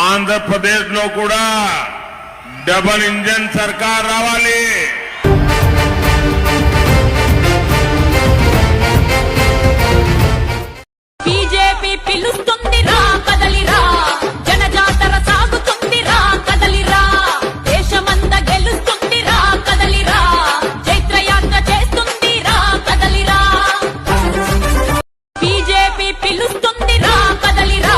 ఆంధ్రప్రదేశ్ లో కూడా double engine సర్కార్ రావాలి. బీజేపీ పిలుస్తుంది రా కదలిరా, జనజాతర సాగుతుంది రా కదలిరా, దేశమంతా గెలుస్తుంది రా కదలిరా, చైత్రయాత్ర చేస్తుంది రా కదలిరా. బీజేపీ పిలుస్తుంది రా కదలిరా,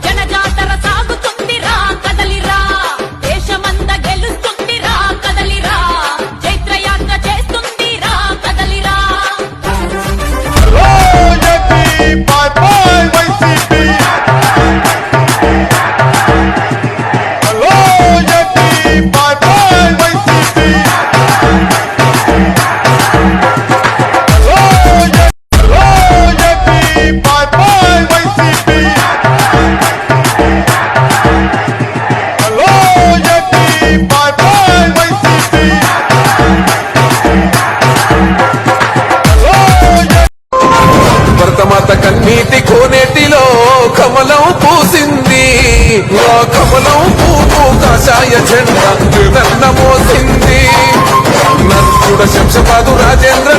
జనజాతర సాగుతుంది రా కదలిరా, దేశమంతా గెలుస్తుంది రా కదలిరా, చైత్రయాత్ర చేస్తుంది రా కదలిరా. భరతమాత కన్నీటి కోనేటిలో కమలం పూసింది, ఆ కమలం పూపు కాషాయ జెండా నన్న మోసింది. నర్సుడ శంషపాదు రాజేంద్ర